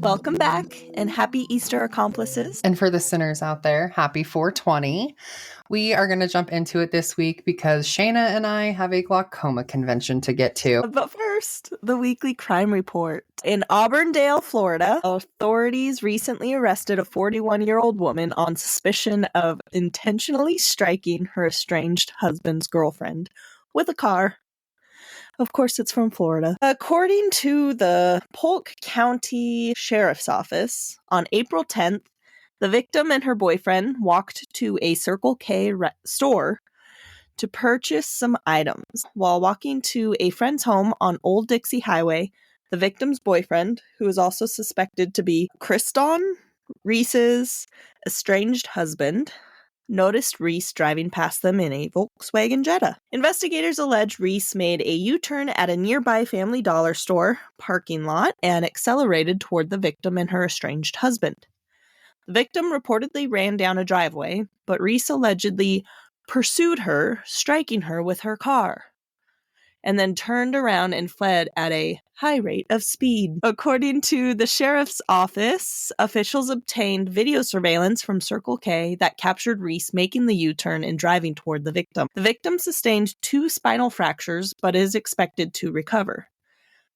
Welcome back, and happy Easter, accomplices. And for the sinners out there, happy 420. We are going to jump into it this week because Shayna and I have a glaucoma convention to get to. But first, the weekly crime report. In Auburndale, Florida, authorities recently arrested a 41-year-old woman on suspicion of intentionally striking her estranged husband's girlfriend with a car. Of course, it's from Florida. According to the Polk County Sheriff's Office, on April 10th, the victim and her boyfriend walked to a Circle K store to purchase some items. While walking to a friend's home on Old Dixie Highway, the victim's boyfriend, who is also suspected to be Kriston, Reese's estranged husband, noticed Reese driving past them in a Volkswagen Jetta. Investigators allege Reese made a U-turn at a nearby Family Dollar store parking lot and accelerated toward the victim and her estranged husband. The victim reportedly ran down a driveway, but Reese allegedly pursued her, striking her with her car, and then turned around and fled at a high rate of speed. According to the sheriff's office, officials obtained video surveillance from Circle K that captured Reese making the U-turn and driving toward the victim. The victim sustained 2 spinal fractures, but is expected to recover.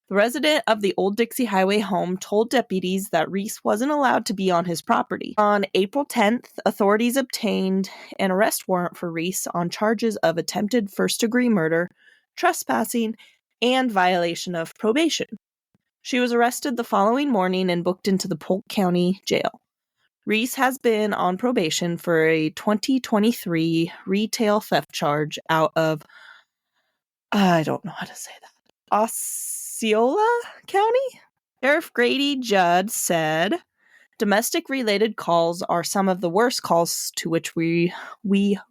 The resident of the Old Dixie Highway home told deputies that Reese wasn't allowed to be on his property. On April 10th, authorities obtained an arrest warrant for Reese on charges of attempted first-degree murder, trespassing, and violation of probation. She was arrested the following morning and booked into the Polk County Jail. Reese has been on probation for a 2023 retail theft charge out of, I don't know how to say that, Osceola County? Sheriff Grady Judd said, domestic-related calls are some of the worst calls to which we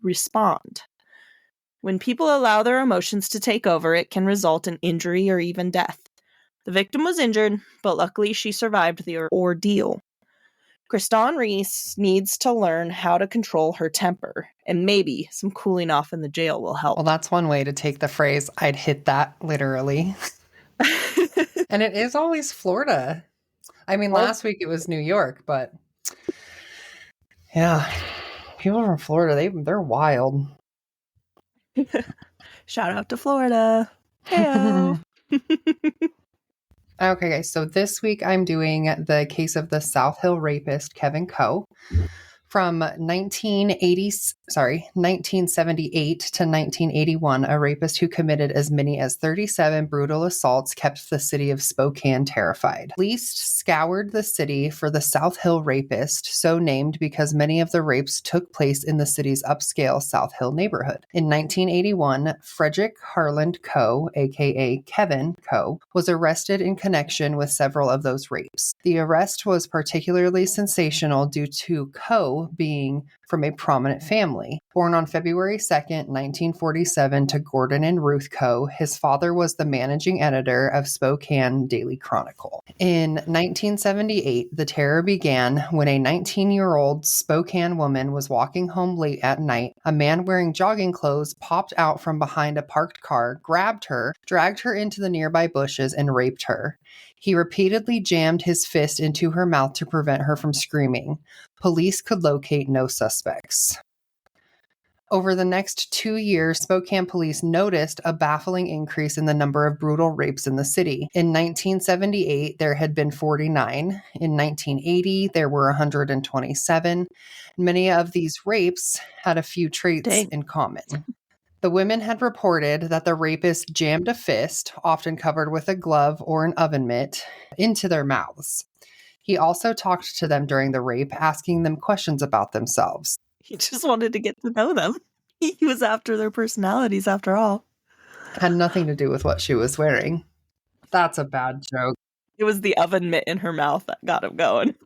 respond. When people allow their emotions to take over, it can result in injury or even death. The victim was injured, but luckily she survived the ordeal. Kriston Reese needs to learn how to control her temper, and maybe some cooling off in the jail will help. Well, that's one way to take the phrase, I'd hit that literally. And it is always Florida. I mean, last week it was New York, but yeah, people from Florida, they're wild. Shout out to Florida. Heyo. Okay, guys, so this week I'm doing the case of the South Hill Rapist, Kevin Coe. From 1978 to 1981, a rapist who committed as many as 37 brutal assaults kept the city of Spokane terrified. Police scoured the city for the South Hill Rapist, so named because many of the rapes took place in the city's upscale South Hill neighborhood. In 1981, Frederick Harland Coe, aka Kevin Coe, was arrested in connection with several of those rapes. The arrest was particularly sensational due to Coe being from a prominent family. Born on February 2nd, 1947 to Gordon and Ruth Coe, his father was the managing editor of Spokane Daily Chronicle. In 1978, the terror began when a 19-year-old Spokane woman was walking home late at night. A man wearing jogging clothes popped out from behind a parked car, grabbed her, dragged her into the nearby bushes, and raped her. He repeatedly jammed his fist into her mouth to prevent her from screaming. Police could locate no suspects. Over the next 2 years, Spokane police noticed a baffling increase in the number of brutal rapes in the city. In 1978, there had been 49. In 1980, there were 127. Many of these rapes had a few traits in common. The women had reported that the rapist jammed a fist, often covered with a glove or an oven mitt, into their mouths. He also talked to them during the rape, asking them questions about themselves. He just wanted to get to know them. He was after their personalities, after all. Had nothing to do with what she was wearing. That's a bad joke. It was the oven mitt in her mouth that got him going.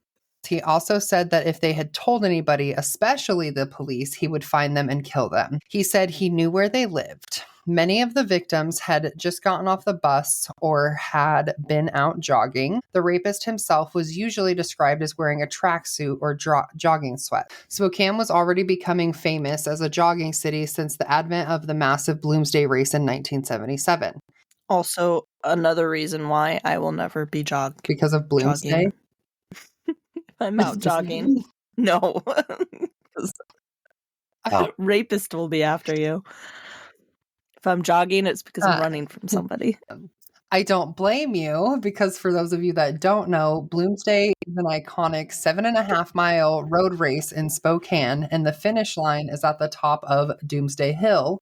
He also said that if they had told anybody, especially the police, he would find them and kill them. He said he knew where they lived. Many of the victims had just gotten off the bus or had been out jogging. The rapist himself was usually described as wearing a tracksuit or jogging sweat. Spokane was already becoming famous as a jogging city since the advent of the massive Bloomsday race in 1977. Also, another reason why I will never be Because of Bloomsday? jogging. I'm out jogging. No. Rapist will be after you. If I'm jogging, it's because I'm running from somebody. I don't blame you, because for those of you that don't know, Bloomsday is an iconic 7.5-mile road race in Spokane, and the finish line is at the top of Doomsday Hill.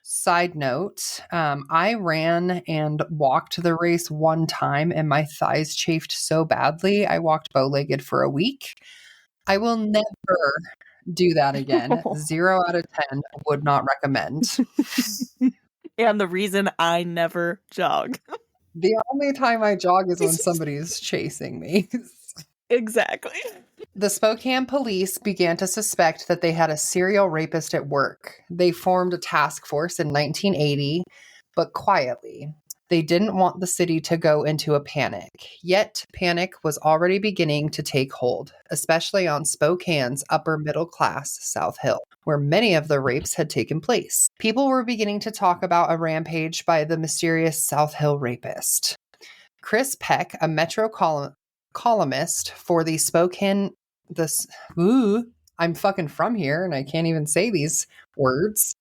Side note, I ran and walked the race one time, and my thighs chafed so badly, I walked bow-legged for a week. I will never do that again. 0 out of 10 would not recommend. And the reason I never jog. The only time I jog is when somebody is chasing me. Exactly. The Spokane police began to suspect that they had a serial rapist at work. They formed a task force in 1980, but quietly. They didn't want the city to go into a panic. Yet, panic was already beginning to take hold, especially on Spokane's upper middle class South Hill, where many of the rapes had taken place. People were beginning to talk about a rampage by the mysterious South Hill Rapist. Chris Peck, a Metro columnist for the Spokane... I'm fucking from here, and I can't even say these words.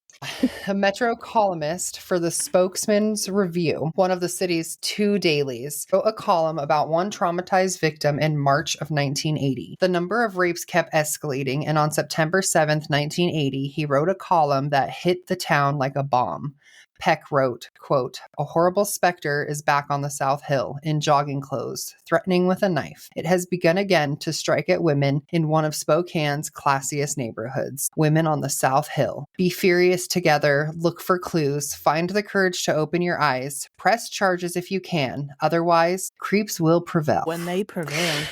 A Metro columnist for the Spokesman's Review, one of the city's 2 dailies, wrote a column about one traumatized victim in March of 1980. The number of rapes kept escalating, and on September 7th, 1980, he wrote a column that hit the town like a bomb. Peck wrote, quote, "A horrible specter is back on the South Hill in jogging clothes, threatening with a knife. It has begun again to strike at women in one of Spokane's classiest neighborhoods, women on the South Hill. Be furious together, look for clues, find the courage to open your eyes, press charges if you can, otherwise creeps will prevail." When they prevail.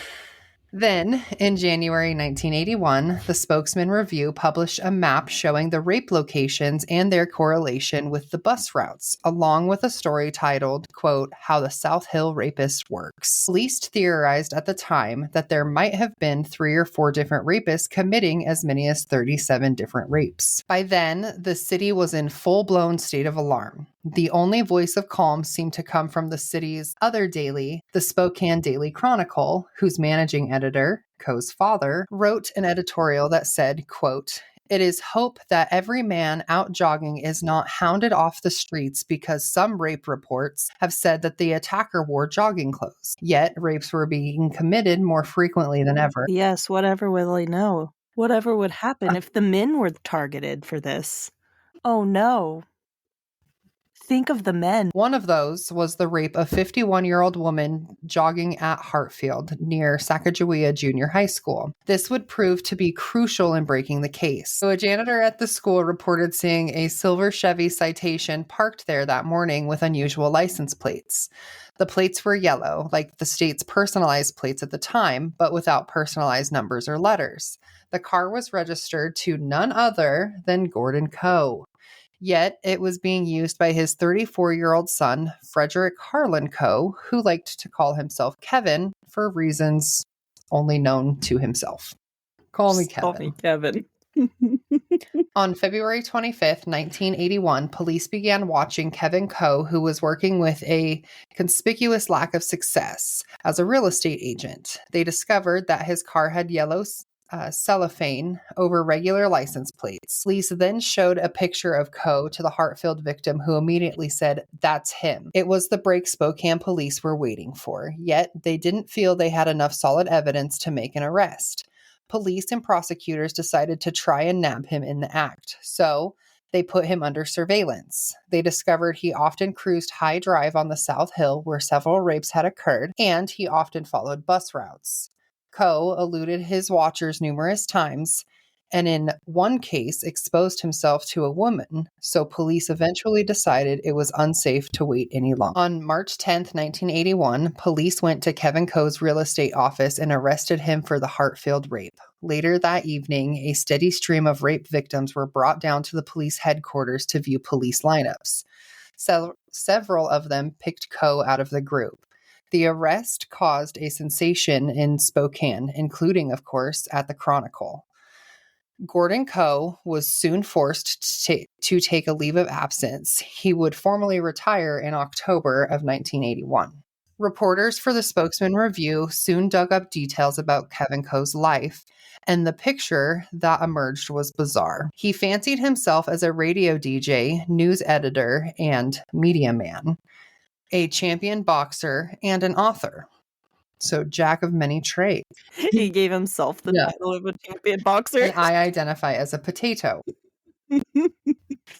Then, in January 1981, the Spokesman Review published a map showing the rape locations and their correlation with the bus routes, along with a story titled, quote, "How the South Hill Rapist Works." Police theorized at the time that there might have been 3 or 4 different rapists committing as many as 37 different rapes. By then, the city was in full-blown state of alarm. The only voice of calm seemed to come from the city's other daily, the Spokane Daily Chronicle, whose managing editor, Coe's father, wrote an editorial that said, quote, "It is hope that every man out jogging is not hounded off the streets because some rape reports have said that the attacker wore jogging clothes. Yet, rapes were being committed more frequently than ever." Yes, whatever will they know? Whatever would happen if the men were targeted for this? Oh no. Think of the men. One of those was the rape of a 51-year-old woman jogging at Hartfield near Sacagawea Junior High School. This would prove to be crucial in breaking the case. So a janitor at the school reported seeing a silver Chevy Citation parked there that morning with unusual license plates. The plates were yellow, like the state's personalized plates at the time, but without personalized numbers or letters. The car was registered to none other than Kevin Coe. Yet it was being used by his 34-year-old son, Frederick Harlan Coe, who liked to call himself Kevin for reasons only known to himself. Call me Kevin. Call me Kevin. On February 25th, 1981, police began watching Kevin Coe, who was working with a conspicuous lack of success as a real estate agent. They discovered that his car had yellow cellophane over regular license plates. Police then showed a picture of Coe to the Hartfield victim, who immediately said, "That's him." It was the break Spokane police were waiting for, yet they didn't feel they had enough solid evidence to make an arrest. Police and prosecutors decided to try and nab him in the act, so they put him under surveillance. They discovered he often cruised high drive on the South Hill where several rapes had occurred, and he often followed bus routes. Coe eluded his watchers numerous times, and in one case exposed himself to a woman, so police eventually decided it was unsafe to wait any longer. On March 10th, 1981, police went to Kevin Coe's real estate office and arrested him for the Hartfield rape. Later that evening, a steady stream of rape victims were brought down to the police headquarters to view police lineups. Several of them picked Coe out of the group. The arrest caused a sensation in Spokane, including, of course, at the Chronicle. Gordon Coe was soon forced to take a leave of absence. He would formally retire in October of 1981. Reporters for the Spokesman Review soon dug up details about Kevin Coe's life, and the picture that emerged was bizarre. He fancied himself as a radio DJ, news editor, and media man, a champion boxer, and an author. So, jack of many trades. He gave himself the title of a champion boxer. And I identify as a potato.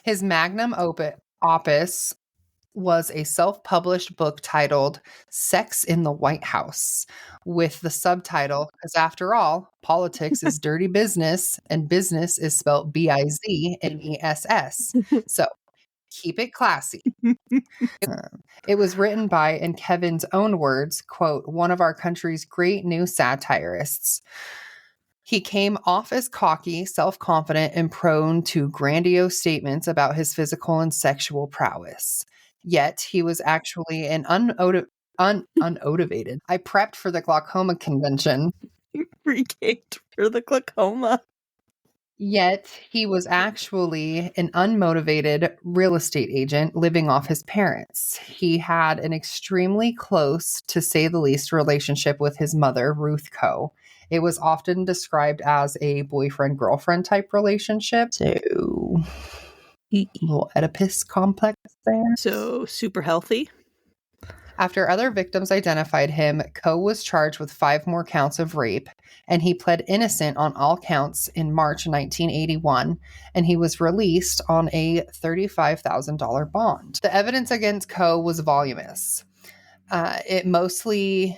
His magnum opus was a self-published book titled Sex in the White House, with the subtitle, because after all, politics is dirty business, and business is spelled B-I-Z-N-E-S-S. So keep it classy. It was written by, in Kevin's own words, quote, one of our country's great new satirists. He came off as cocky, self-confident, and prone to grandiose statements about his physical and sexual prowess. Yet he was actually an unmotivated. I prepped for the glaucoma convention. Pre-K'd for the glaucoma. Yet he was actually an unmotivated real estate agent living off his parents. He had an extremely close, to say the least, relationship with his mother, Ruth Coe. It was often described as a boyfriend-girlfriend type relationship. So, a little Oedipus complex there. So, super healthy. After other victims identified him, Coe was charged with 5 more counts of rape, and he pled innocent on all counts in March 1981, and he was released on a $35,000 bond. The evidence against Coe was voluminous. If mostly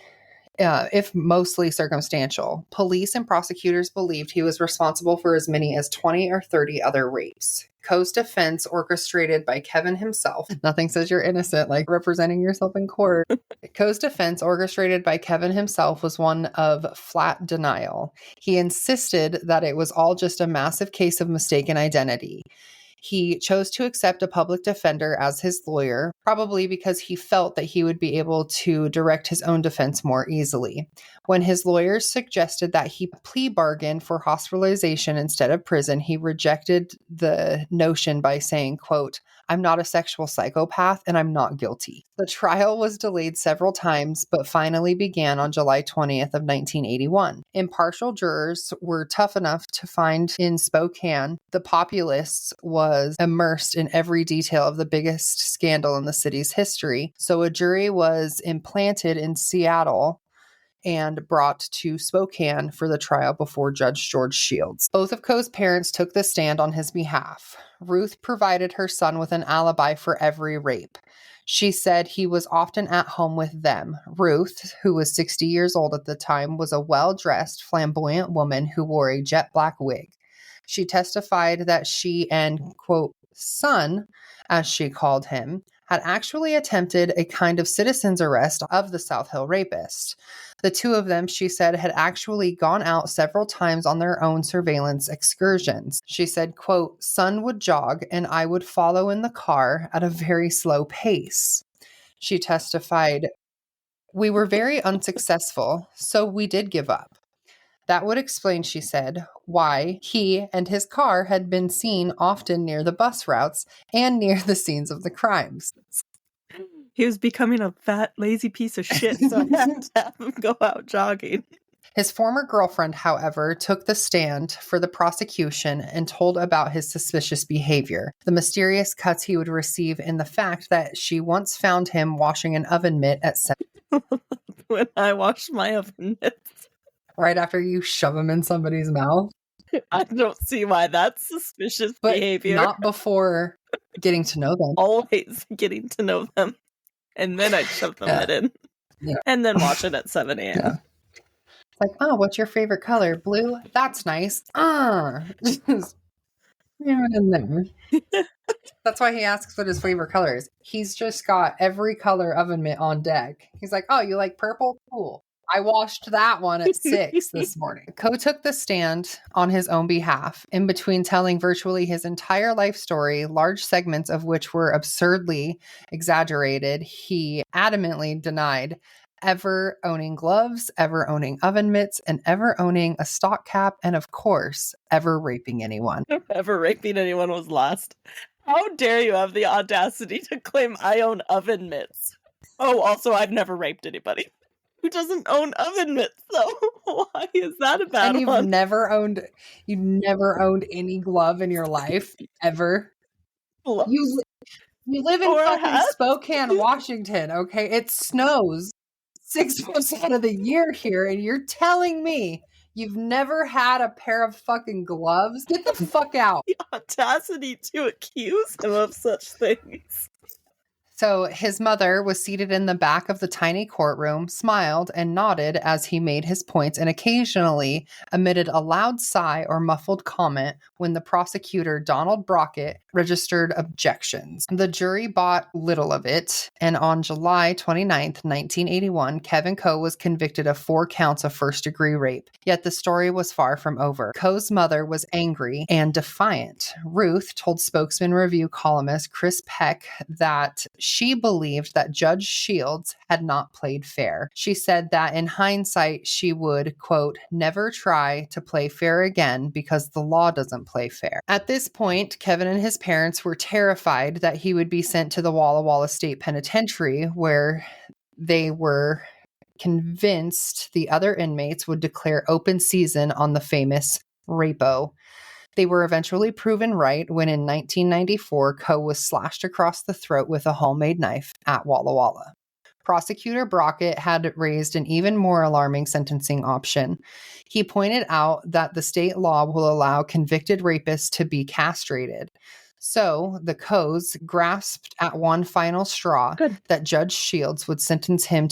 circumstantial. Police and prosecutors believed he was responsible for as many as 20 or 30 other rapes. Coe's defense, orchestrated by Kevin himself. Nothing says you're innocent like representing yourself in court. Coe's defense, orchestrated by Kevin himself, was one of flat denial. He insisted that it was all just a massive case of mistaken identity. He chose to accept a public defender as his lawyer, probably because he felt that he would be able to direct his own defense more easily. When his lawyers suggested that he plea bargain for hospitalization instead of prison, he rejected the notion by saying, quote, I'm not a sexual psychopath and I'm not guilty. The trial was delayed several times, but finally began on July 20th of 1981. Impartial jurors were tough enough to find in Spokane. The populace was immersed in every detail of the biggest scandal in the city's history. So a jury was implanted in Seattle and brought to Spokane for the trial before Judge George Shields. Both of Coe's parents took the stand on his behalf. Ruth provided her son with an alibi for every rape. She said he was often at home with them. Ruth, who was 60 years old at the time, was a well-dressed, flamboyant woman who wore a jet black wig. She testified that she and, quote, son, as she called him, had actually attempted a kind of citizen's arrest of the South Hill Rapist. The two of them, she said, had actually gone out several times on their own surveillance excursions. She said, quote, son would jog and I would follow in the car at a very slow pace. She testified, we were very unsuccessful, so we did give up. That would explain, she said, why he and his car had been seen often near the bus routes and near the scenes of the crimes. He was becoming a fat, lazy piece of shit, so I had to have him go out jogging. His former girlfriend, however, took the stand for the prosecution and told about his suspicious behavior, the mysterious cuts he would receive, and the fact that she once found him washing an oven mitt at 7. When I wash my oven mitts. Right after you shove them in somebody's mouth. I don't see why that's suspicious behavior. Not before getting to know them. Always getting to know them. And then I'd shove the mitt in. Yeah. And then wash it at 7 a.m. Yeah. Like, oh, what's your favorite color? Blue? That's nice. Just in there. That's why he asks what his favorite color is. He's just got every color oven mitt on deck. He's like, oh, you like purple? Cool. I watched that one at 6 this morning. Coe took the stand on his own behalf, in between telling virtually his entire life story, large segments of which were absurdly exaggerated. He adamantly denied ever owning gloves, ever owning oven mitts, and ever owning a stock cap, and of course, ever raping anyone. Ever raping anyone was lost. How dare you have the audacity to claim I own oven mitts? Oh, also, I've never raped anybody. Who doesn't own oven mitts, though? Why is that a bad And one? you've never owned any glove in your life, ever. Gloves You live in or a fucking hat? Spokane, Washington, okay? It snows 6 months out of the year here, and you're telling me you've never had a pair of fucking gloves? Get the fuck out. The audacity to accuse him of such things. So his mother was seated in the back of the tiny courtroom, smiled and nodded as he made his points, and occasionally emitted a loud sigh or muffled comment when the prosecutor, Donald Brockett, registered objections. The jury bought little of it, and on July 29th, 1981, Kevin Coe was convicted of 4 counts of first-degree rape. Yet the story was far from over. Coe's mother was angry and defiant. Ruth told Spokesman Review columnist Chris Peck that she believed that Judge Shields had not played fair. She said that in hindsight, she would, quote, never try to play fair again because the law doesn't play fair. At this point, Kevin and his parents were terrified that he would be sent to the Walla Walla State Penitentiary, where they were convinced the other inmates would declare open season on the famous Rapo. They were eventually proven right when in 1994, Coe was slashed across the throat with a homemade knife at Walla Walla. Prosecutor Brockett had raised an even more alarming sentencing option. He pointed out that the state law will allow convicted rapists to be castrated. So the Coes grasped at one final straw that Judge Shields would sentence him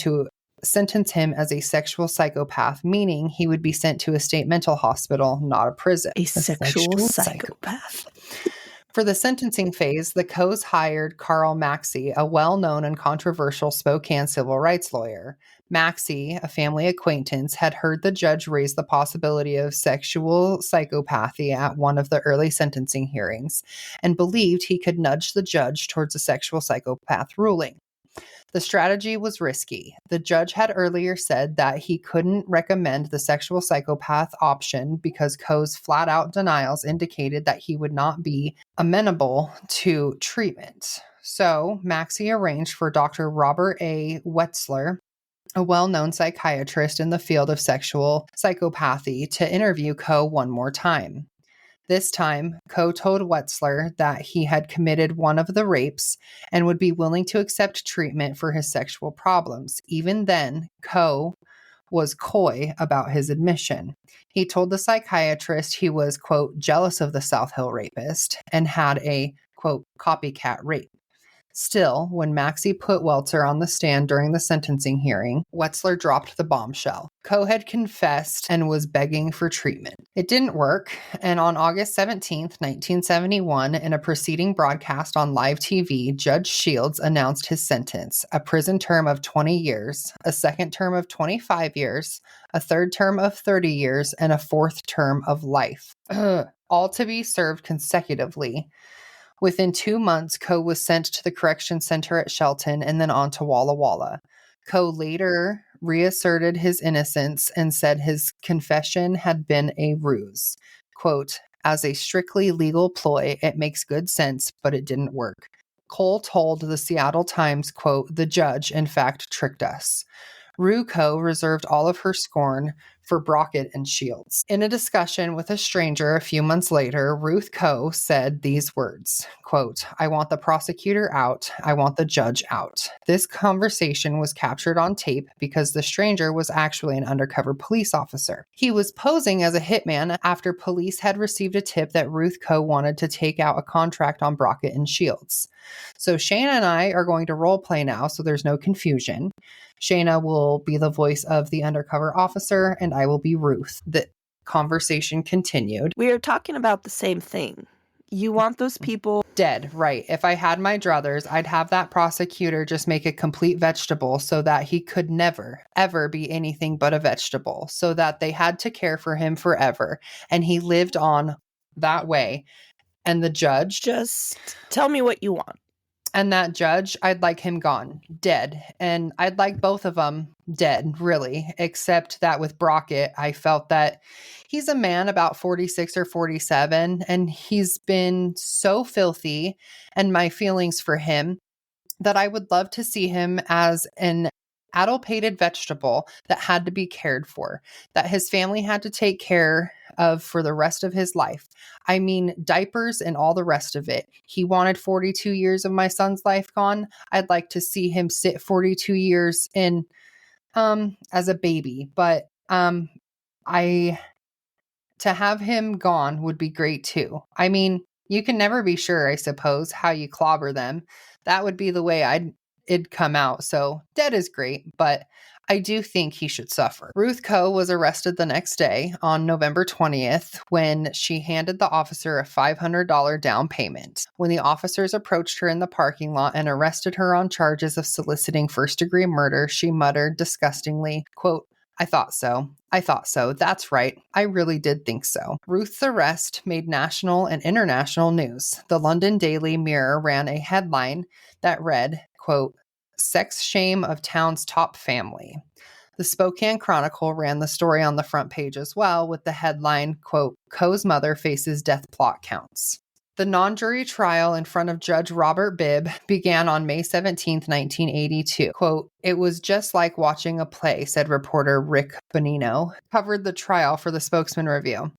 as a sexual psychopath, meaning he would be sent to a state mental hospital, not a prison. A sexual psychopath. For the sentencing phase, the Coes hired Carl Maxey, a well-known and controversial Spokane civil rights lawyer. Maxey, a family acquaintance, had heard the judge raise the possibility of sexual psychopathy at one of the early sentencing hearings and believed he could nudge the judge towards a sexual psychopath ruling. The strategy was risky. The judge had earlier said that he couldn't recommend the sexual psychopath option because Coe's flat-out denials indicated that he would not be amenable to treatment. So Maxey arranged for Dr. Robert A. Wetzler, a well-known psychiatrist in the field of sexual psychopathy, to interview Coe one more time. This time, Coe told Wetzler that he had committed one of the rapes and would be willing to accept treatment for his sexual problems. Even then, Coe was coy about his admission. He told the psychiatrist he was, quote, jealous of the South Hill Rapist and had a, quote, copycat rape. Still, when Maxey put Welzer on the stand during the sentencing hearing, Wetzler dropped the bombshell. Coe had confessed and was begging for treatment. It didn't work, and on August 17, 1971, in a preceding broadcast on live TV, Judge Shields announced his sentence: a prison term of 20 years, a second term of 25 years, a third term of 30 years, and a fourth term of life. All to be served consecutively. Within 2 months, Coe was sent to the correction center at Shelton and then on to Walla Walla. Coe later reasserted his innocence and said his confession had been a ruse. Quote, as a strictly legal ploy, it makes good sense, but it didn't work. Cole told the Seattle Times, quote, the judge, in fact, tricked us. Rue Coe reserved all of her scorn for Brockett and Shields. In a discussion with a stranger a few months later, Ruth Coe said these words, quote, I want the prosecutor out. I want the judge out. This conversation was captured on tape because the stranger was actually an undercover police officer. He was posing as a hitman after police had received a tip that Ruth Coe wanted to take out a contract on Brockett and Shields. So Shayna and I are going to role play now so there's no confusion. Shayna will be the voice of the undercover officer, and I will be Ruth. The conversation continued. We are talking about the same thing. You want those people dead, right? If I had my druthers, I'd have that prosecutor just make a complete vegetable so that he could never, ever be anything but a vegetable, so that they had to care for him forever. And he lived on that way. And the judge, just tell me what you want. And that judge, I'd like him gone, dead. And I'd like both of them dead, really, except that with Brockett, I felt that he's a man about 46 or 47, and he's been so filthy, and my feelings for him, that I would love to see him as an adulterated vegetable that had to be cared for, that his family had to take care of for the rest of his life. I mean, diapers and all the rest of it. He wanted 42 years of my son's life gone. I'd like to see him sit 42 years in as a baby, but I to have him gone would be great too. I mean, you can never be sure, I suppose, how you clobber them. That would be the way it'd come out. So dead is great, but I do think he should suffer. Ruth Coe was arrested the next day on November 20th when she handed the officer a $500 down payment. When the officers approached her in the parking lot and arrested her on charges of soliciting first-degree murder, she muttered disgustingly, quote, I thought so. I thought so. That's right. I really did think so. Ruth's arrest made national and international news. The London Daily Mirror ran a headline that read, quote, sex shame of town's top family. The Spokane Chronicle ran the story on the front page as well with the headline, quote, Coe's mother faces death plot counts. The non-jury trial in front of Judge Robert Bibb began on May 17, 1982. Quote, it was just like watching a play, said reporter Rick Bonino, covered the trial for the Spokesman Review.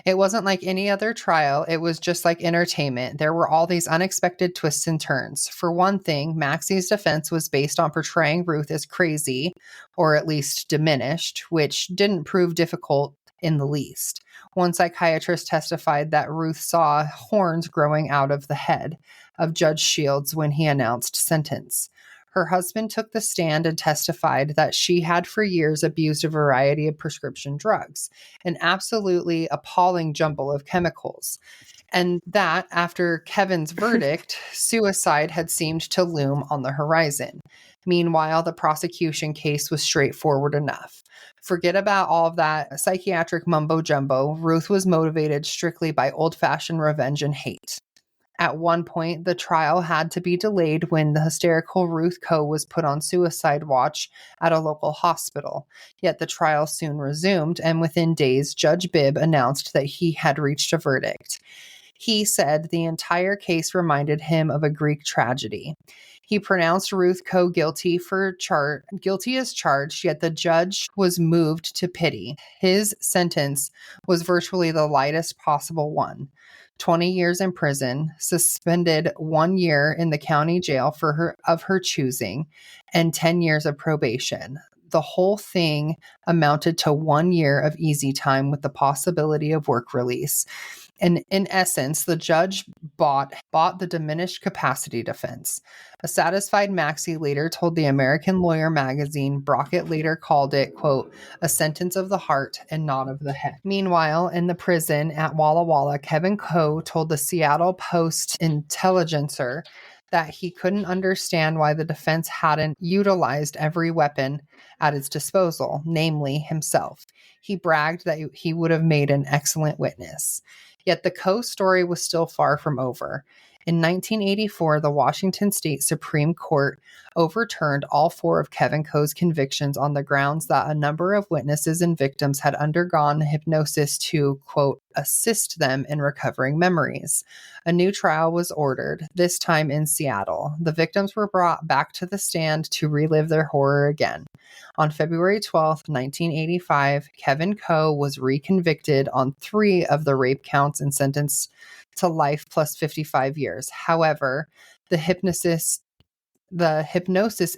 It wasn't like any other trial. It was just like entertainment. There were all these unexpected twists and turns. For one thing, Maxie's defense was based on portraying Ruth as crazy, or at least diminished, which didn't prove difficult in the least. One psychiatrist testified that Ruth saw horns growing out of the head of Judge Shields when he announced sentence. Her husband took the stand and testified that she had for years abused a variety of prescription drugs, an absolutely appalling jumble of chemicals, and that after Kevin's verdict, suicide had seemed to loom on the horizon. Meanwhile, the prosecution case was straightforward enough. Forget about all of that psychiatric mumbo-jumbo. Ruth was motivated strictly by old-fashioned revenge and hate. At one point, the trial had to be delayed when the hysterical Ruth Coe was put on suicide watch at a local hospital. Yet the trial soon resumed, and within days, Judge Bibb announced that he had reached a verdict. He said the entire case reminded him of a Greek tragedy. He pronounced Ruth Coe guilty as charged, yet the judge was moved to pity. His sentence was virtually the lightest possible one. 20 years in prison, suspended 1 year in the county jail of her choosing, and 10 years of probation. The whole thing amounted to 1 year of easy time with the possibility of work release. And in essence, the judge bought the diminished capacity defense. A satisfied Maxie later told the American Lawyer magazine Brockett later called it, quote, a sentence of the heart and not of the head. Meanwhile, in the prison at Walla Walla, Kevin Coe told the Seattle Post-Intelligencer that he couldn't understand why the defense hadn't utilized every weapon at its disposal, namely himself. He bragged that he would have made an excellent witness. Yet the Coe story was still far from over. In 1984, the Washington State Supreme Court overturned all 4 of Kevin Coe's convictions on the grounds that a number of witnesses and victims had undergone hypnosis to, quote, assist them in recovering memories. A new trial was ordered, this time in Seattle. The victims were brought back to the stand to relive their horror again. On February 12, 1985, Kevin Coe was reconvicted on 3 of the rape counts and sentenced to life plus 55 years. However, the hypnosis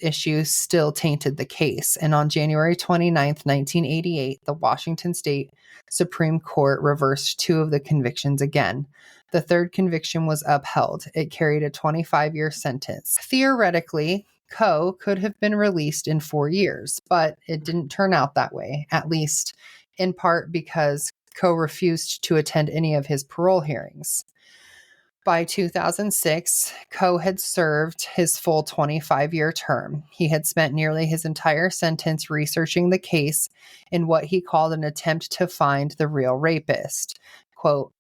issue still tainted the case, and on January 29, 1988, the Washington State Supreme Court reversed 2 of the convictions again. The 3rd conviction was upheld. It carried a 25-year sentence. Theoretically, Coe could have been released in 4 years, but it didn't turn out that way, at least in part because Coe refused to attend any of his parole hearings. By 2006, Coe had served his full 25-year term. He had spent nearly his entire sentence researching the case in what he called an attempt to find the real rapist. Quote,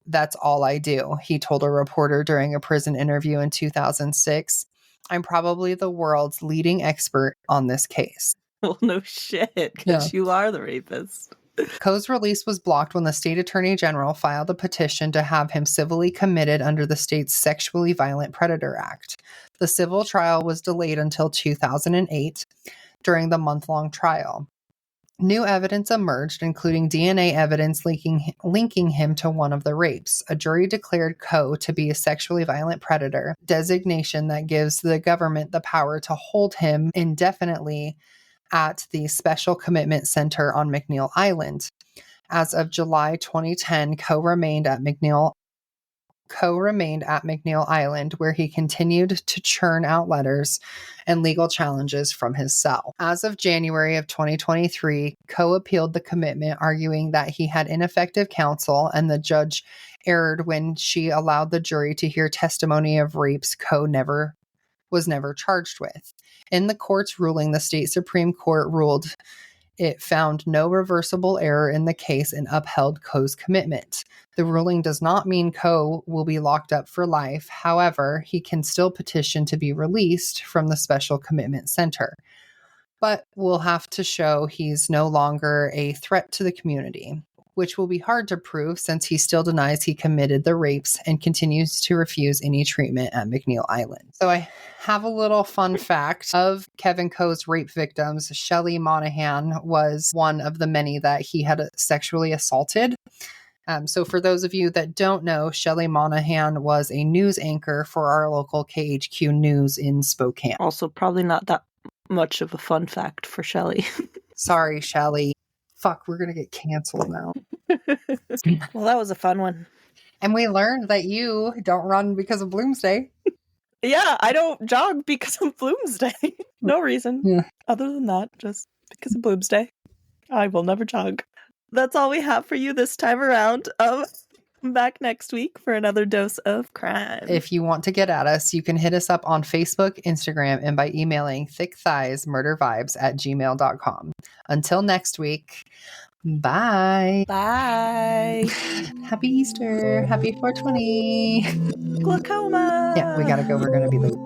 "That's all I do," he told a reporter during a prison interview in 2006. "I'm probably the world's leading expert on this case." Well, no shit, because you are the rapist. Coe's release was blocked when the state attorney general filed a petition to have him civilly committed under the state's Sexually Violent Predator Act. The civil trial was delayed until 2008 during the month-long trial. New evidence emerged, including DNA evidence linking him to one of the rapes. A jury declared Coe to be a sexually violent predator, designation that gives the government the power to hold him indefinitely at the Special Commitment Center on McNeil Island. As of July 2010, Coe remained at McNeil Island, where he continued to churn out letters and legal challenges from his cell. As of January of 2023, Coe appealed the commitment, arguing that he had ineffective counsel and the judge erred when she allowed the jury to hear testimony of rapes Coe was never charged with. In the court's ruling, the state Supreme Court ruled it found no reversible error in the case and upheld Coe's commitment. The ruling does not mean Coe will be locked up for life. However, he can still petition to be released from the Special Commitment Center, but will have to show he's no longer a threat to the community, which will be hard to prove since he still denies he committed the rapes and continues to refuse any treatment at McNeil Island. So I have a little fun fact of Kevin Coe's rape victims. Shelley Monahan was one of the many that he had sexually assaulted. So for those of you that don't know, Shelley Monahan was a news anchor for our local KHQ News in Spokane. Also, probably not that much of a fun fact for Shelley. Sorry, Shelley. Fuck, we're going to get canceled now. Well, that was a fun one. And we learned that you don't run because of Bloomsday. Yeah, I don't jog because of Bloomsday. No reason. Yeah. Other than that, just because of Bloomsday. I will never jog. That's all we have for you this time around. Come back next week for another dose of crime. If you want to get at us, you can hit us up on Facebook, Instagram, and by emailing thickthighsmurdervibes@gmail.com. Until next week, bye. Bye. Happy Easter. Happy 420. Glaucoma. Yeah, we gotta go. We're gonna be late.